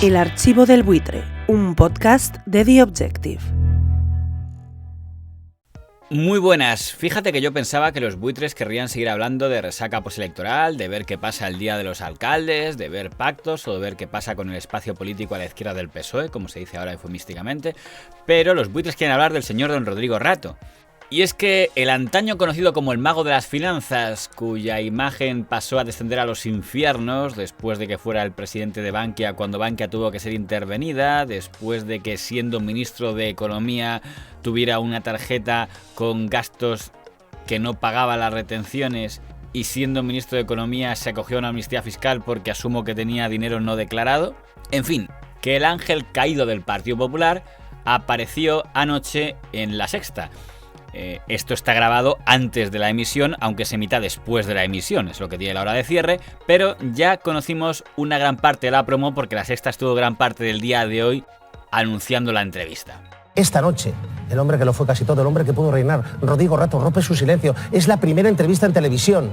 El archivo del buitre, un podcast de The Objective. Muy buenas. Fíjate que yo pensaba que los buitres querrían seguir hablando de resaca postelectoral, de ver qué pasa el día de los alcaldes, de ver pactos o de ver qué pasa con el espacio político a la izquierda del PSOE, como se dice ahora eufemísticamente, pero los buitres quieren hablar del señor don Rodrigo Rato. Y es que el antaño conocido como el mago de las finanzas, cuya imagen pasó a descender a los infiernos después de que fuera el presidente de Bankia cuando Bankia tuvo que ser intervenida, después de que siendo ministro de Economía tuviera una tarjeta con gastos que no pagaba las retenciones y siendo ministro de Economía se acogió a una amnistía fiscal porque asumo que tenía dinero no declarado. En fin, que el ángel caído del Partido Popular apareció anoche en La Sexta. Esto está grabado antes de la emisión, aunque se emita después de la emisión, es lo que tiene la hora de cierre, pero ya conocimos una gran parte de la promo porque La Sexta estuvo gran parte del día de hoy anunciando la entrevista. Esta noche, el hombre que lo fue casi todo, el hombre que pudo reinar, Rodrigo Rato, rompe su silencio. Es la primera entrevista en televisión.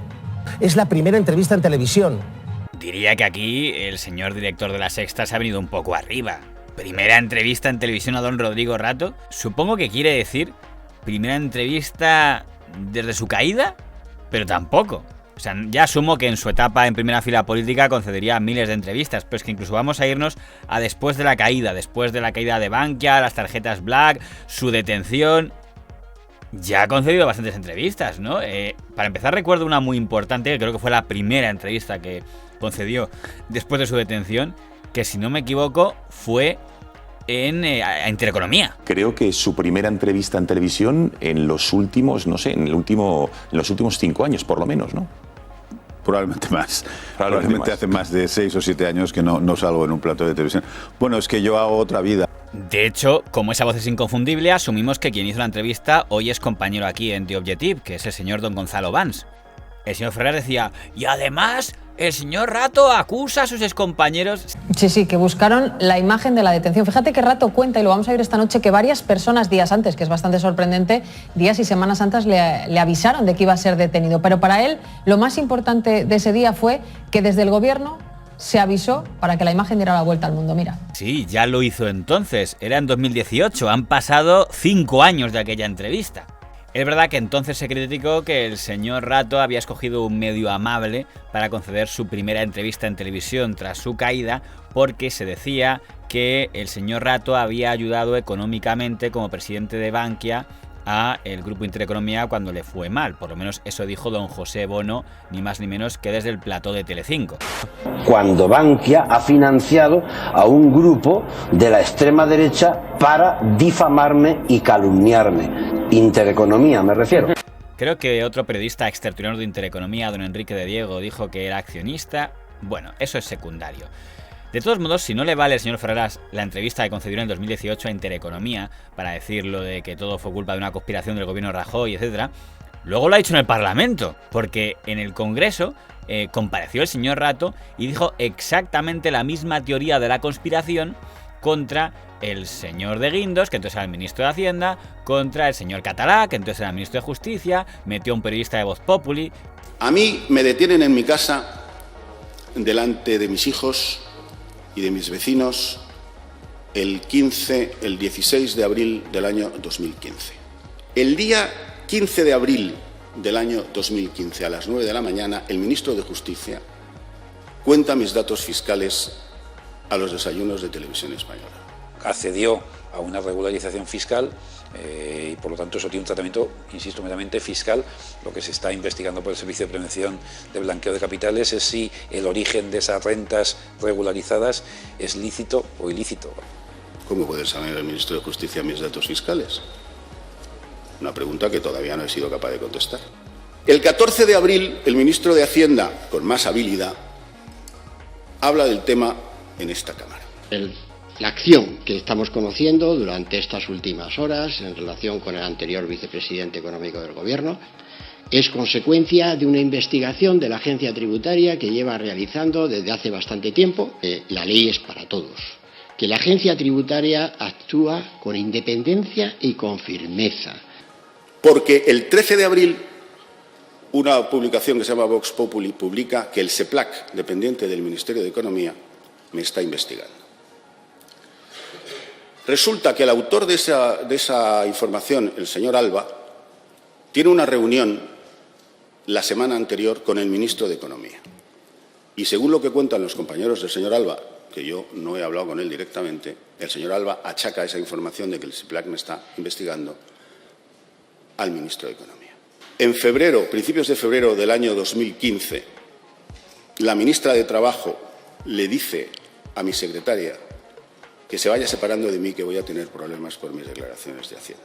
Diría que aquí el señor director de La Sexta se ha venido un poco arriba. Primera entrevista en televisión a don Rodrigo Rato. Supongo que quiere decir primera entrevista desde su caída, pero tampoco. O sea, ya asumo que en su etapa en primera fila política concedería miles de entrevistas, pero es que incluso vamos a irnos a después de la caída de Bankia, las tarjetas Black, su detención. Ya ha concedido bastantes entrevistas, ¿no? Para empezar recuerdo una muy importante, que creo que fue la primera entrevista que concedió después de su detención, que si no me equivoco fue en Intereconomía. Creo que su primera entrevista en televisión en los últimos, en los últimos 5 años, por lo menos, ¿no? Probablemente más. Probablemente hace más de 6 o 7 años que no salgo en un plato de televisión. Bueno, es que yo hago otra vida. De hecho, como esa voz es inconfundible, asumimos que quien hizo la entrevista hoy es compañero aquí en The Objective, que es el señor don Gonzalo Vans. El señor Ferrer decía, y además el señor Rato acusa a sus excompañeros. Sí, que buscaron la imagen de la detención. Fíjate que Rato cuenta, y lo vamos a ver esta noche, que varias personas días antes, que es bastante sorprendente, días y semanas antes le avisaron de que iba a ser detenido. Pero para él lo más importante de ese día fue que desde el gobierno se avisó para que la imagen diera la vuelta al mundo. Mira. Sí, ya lo hizo entonces. Era en 2018. Han pasado 5 años de aquella entrevista. Es verdad que entonces se criticó que el señor Rato había escogido un medio amable para conceder su primera entrevista en televisión tras su caída, porque se decía que el señor Rato había ayudado económicamente como presidente de Bankia a el grupo Intereconomía cuando le fue mal. Por lo menos eso dijo don José Bono, ni más ni menos que desde el plató de Telecinco. Cuando Bankia ha financiado a un grupo de la extrema derecha para difamarme y calumniarme. Intereconomía, me refiero. Creo que otro periodista extertuliano de Intereconomía, don Enrique de Diego, dijo que era accionista. Bueno, eso es secundario. De todos modos, si no le vale al señor Ferreras la entrevista que concedió en 2018 a Intereconomía para decir lo de que todo fue culpa de una conspiración del gobierno Rajoy, etc., luego lo ha dicho en el Parlamento, porque en el Congreso compareció el señor Rato y dijo exactamente la misma teoría de la conspiración contra el señor de Guindos, que entonces era el ministro de Hacienda, contra el señor Catalá, que entonces era el ministro de Justicia, metió a un periodista de Voz Populi. A mí me detienen en mi casa, delante de mis hijos y de mis vecinos, el 16 de abril del año 2015. El día 15 de abril del año 2015, a las 9 de la mañana, el ministro de Justicia cuenta mis datos fiscales a los desayunos de Televisión Española. Accedió a una regularización fiscal y por lo tanto eso tiene un tratamiento, insisto, meramente fiscal. Lo que se está investigando por el Servicio de Prevención de Blanqueo de Capitales es si el origen de esas rentas regularizadas es lícito o ilícito. ¿Cómo puede saber el ministro de Justicia mis datos fiscales? Una pregunta que todavía no he sido capaz de contestar. El 14 de abril, el ministro de Hacienda, con más habilidad, habla del tema en esta Cámara. La acción que estamos conociendo durante estas últimas horas en relación con el anterior vicepresidente económico del Gobierno es consecuencia de una investigación de la agencia tributaria que lleva realizando desde hace bastante tiempo. La ley es para todos. Que la agencia tributaria actúa con independencia y con firmeza. Porque el 13 de abril, una publicación que se llama Vox Populi publica que el SEPLAC, dependiente del Ministerio de Economía, me está investigando. Resulta que el autor de esa información, el señor Alba, tiene una reunión la semana anterior con el ministro de Economía. Y según lo que cuentan los compañeros del señor Alba, que yo no he hablado con él directamente, el señor Alba achaca esa información de que el SIPLAC me está investigando al ministro de Economía. En febrero, principios de febrero del año 2015, la ministra de Trabajo le dice a mi secretaria que se vaya separando de mí, que voy a tener problemas por mis declaraciones de Hacienda.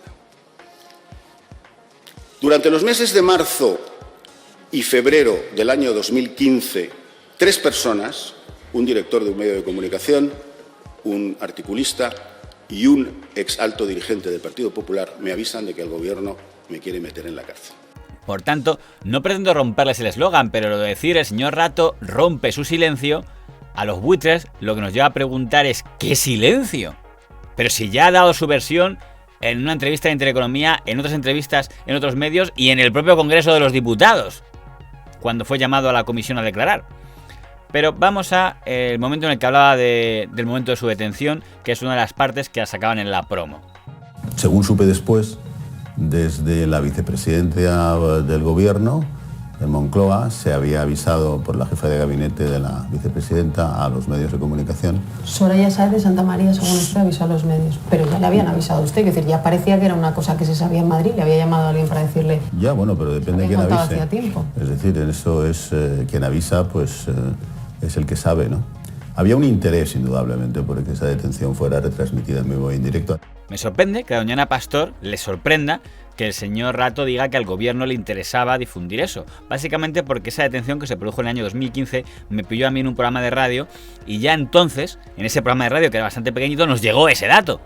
Durante los meses de marzo y febrero del año 2015, 3 personas, un director de un medio de comunicación, un articulista y un ex alto dirigente del Partido Popular, me avisan de que el Gobierno me quiere meter en la cárcel. Por tanto, no pretendo romperles el eslogan, pero lo de decir el señor Rato rompe su silencio, a los buitres lo que nos lleva a preguntar es ¿qué silencio? Pero si ya ha dado su versión en una entrevista de Intereconomía, en otras entrevistas en otros medios y en el propio Congreso de los Diputados, cuando fue llamado a la comisión a declarar. Pero vamos a el momento en el que hablaba del momento de su detención, que es una de las partes que la sacaban en la promo. Según supe después, desde la vicepresidencia del Gobierno, en Moncloa, se había avisado por la jefa de gabinete de la vicepresidenta a los medios de comunicación. Soraya Sáez de Santa María, según usted, avisó a los medios. Pero ya le habían avisado a usted, es decir, ya parecía que era una cosa que se sabía en Madrid, le había llamado a alguien para decirle... Ya, bueno, pero depende de quién avise. Hacía tiempo. Es decir, en eso es quien avisa, pues es el que sabe, ¿no? Había un interés, indudablemente, por que esa detención fuera retransmitida en vivo e en directo. Me sorprende que a doña Ana Pastor le sorprenda que el señor Rato diga que al gobierno le interesaba difundir eso. Básicamente porque esa detención que se produjo en el año 2015 me pilló a mí en un programa de radio y ya entonces, en ese programa de radio que era bastante pequeñito, nos llegó ese dato.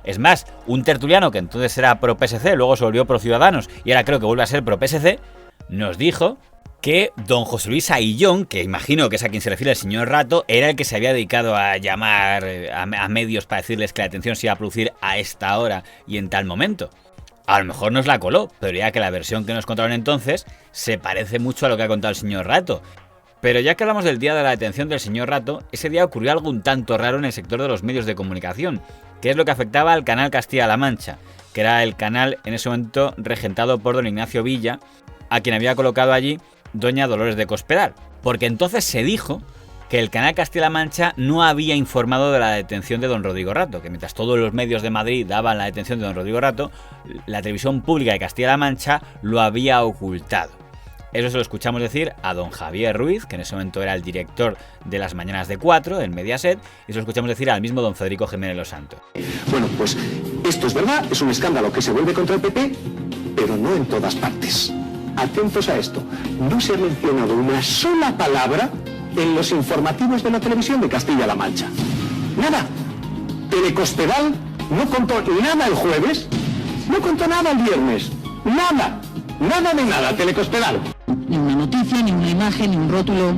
Es más, un tertuliano que entonces era pro PSC, luego se volvió pro Ciudadanos y ahora creo que vuelve a ser pro PSC, nos dijo que don José Luis Aillón, que imagino que es a quien se refiere el señor Rato, era el que se había dedicado a llamar a medios para decirles que la detención se iba a producir a esta hora y en tal momento. A lo mejor nos la coló, pero ya que la versión que nos contaron entonces se parece mucho a lo que ha contado el señor Rato. Pero ya que hablamos del día de la detención del señor Rato, ese día ocurrió algo un tanto raro en el sector de los medios de comunicación, que es lo que afectaba al canal Castilla-La Mancha, que era el canal en ese momento regentado por don Ignacio Villa, a quien había colocado allí doña Dolores de Cospedal. Porque entonces se dijo que el canal Castilla-La Mancha no había informado de la detención de don Rodrigo Rato, que mientras todos los medios de Madrid daban la detención de don Rodrigo Rato, la televisión pública de Castilla-La Mancha lo había ocultado. Eso se lo escuchamos decir a don Javier Ruiz, que en ese momento era el director de Las Mañanas de 4, en Mediaset, y se lo escuchamos decir al mismo don Federico Jiménez Los Santos. Bueno, pues esto es verdad, es un escándalo que se vuelve contra el PP, pero no en todas partes. Atentos a esto, no se ha mencionado una sola palabra en los informativos de la televisión de Castilla-La Mancha. Nada. Telecospedal no contó nada el jueves, no contó nada el viernes, nada. Nada de nada, Telecospedal. Ni una noticia, ni una imagen, ni un rótulo.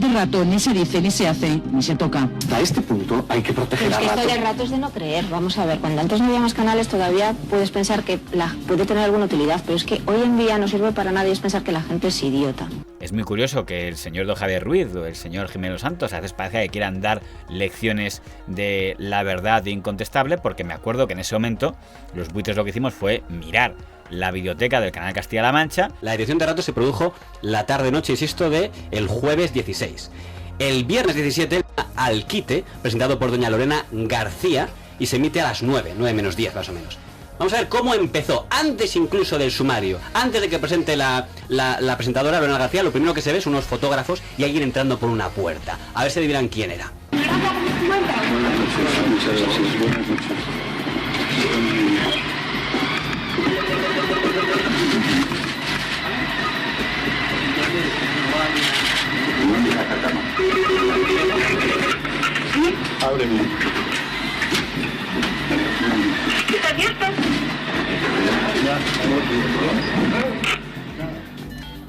De Rato ni se dice, ni se hace, ni se toca. Hasta este punto hay que proteger a Rato. Rato. Esto de Rato es de no creer. Vamos a ver, cuando antes no había más canales todavía puedes pensar que puede tener alguna utilidad, pero es que hoy en día no sirve para nada y es pensar que la gente es idiota. Es muy curioso que el señor don Javier Ruiz o el señor Jiménez Los Santos a veces parece que quieran dar lecciones de la verdad incontestable, porque me acuerdo que en ese momento los buitres lo que hicimos fue mirar la videoteca del canal Castilla-La Mancha. La detención de Rato se produjo la tarde-noche, insisto, de el jueves 16. El viernes 17, al quite, presentado por doña Lorena García, y se emite a las 9 menos 10 más o menos. Vamos a ver cómo empezó, antes incluso del sumario, antes de que presente la presentadora Lorena García, lo primero que se ve es unos fotógrafos y alguien entrando por una puerta. A ver si adivinan quién era. Ábreme. ¿Está abierto?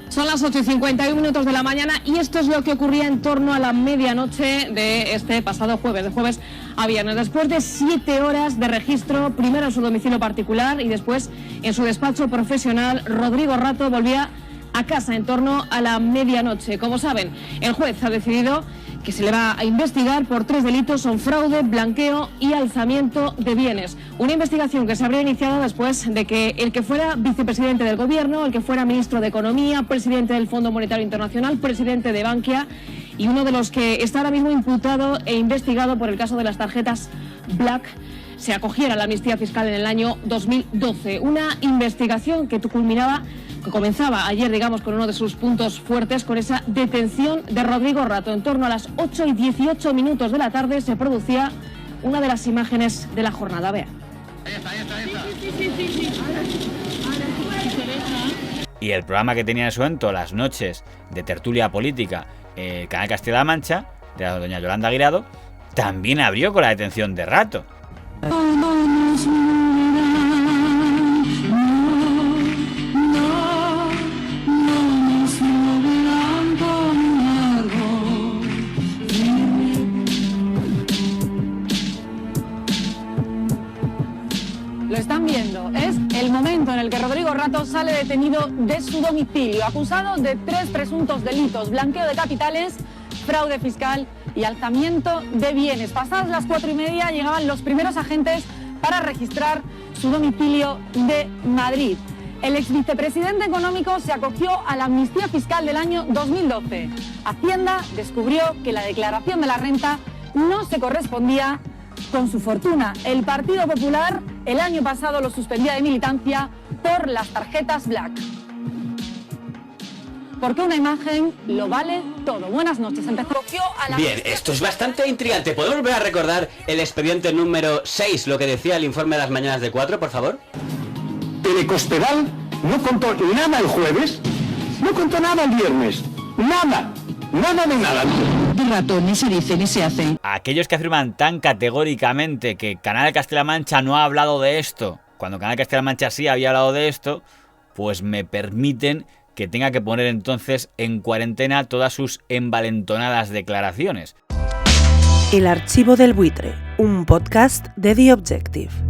Son las 8:51 de la mañana y esto es lo que ocurría en torno a la medianoche de este pasado jueves, de jueves a viernes. Después de 7 horas de registro, primero en su domicilio particular y después en su despacho profesional, Rodrigo Rato volvía a casa en torno a la medianoche. Como saben, el juez ha decidido que se le va a investigar por 3 delitos: son fraude, blanqueo y alzamiento de bienes. Una investigación que se habría iniciado después de que el que fuera vicepresidente del gobierno, el que fuera ministro de Economía, presidente del Fondo Monetario Internacional, presidente de Bankia y uno de los que está ahora mismo imputado e investigado por el caso de las tarjetas Black, se acogiera a la amnistía fiscal en el año 2012. Una investigación que comenzaba ayer, digamos, con uno de sus puntos fuertes, con esa detención de Rodrigo Rato. En torno a las 8:18 de la tarde se producía una de las imágenes de la jornada. Vea. Y el programa que tenía en su momento las noches de tertulia política, Canal Castilla-La Mancha, de la doña Yolanda Guirado, también abrió con la detención de Rato. Lo están viendo, es el momento en el que Rodrigo Rato sale detenido de su domicilio, acusado de 3 presuntos delitos: blanqueo de capitales, fraude fiscal y alzamiento de bienes. Pasadas las 4:30 llegaban los primeros agentes para registrar su domicilio de Madrid. El exvicepresidente económico se acogió a la amnistía fiscal del año 2012. Hacienda descubrió que la declaración de la renta no se correspondía con su fortuna. El Partido Popular el año pasado lo suspendía de militancia por las tarjetas Black. Porque una imagen lo vale todo. Buenas noches. Bien, esto es bastante intrigante. ¿Podemos volver a recordar el expediente número 6, lo que decía el informe de las mañanas de 4, por favor? Telecospedal no contó nada el jueves, no contó nada el viernes, nada de nada. De Rato ni se dice ni se hace. Aquellos que afirman tan categóricamente que Canal Castilla-La Mancha no ha hablado de esto, cuando Canal Castilla-La Mancha sí había hablado de esto, pues me permiten que tenga que poner entonces en cuarentena todas sus envalentonadas declaraciones. El Archivo del Buitre, un podcast de The Objective.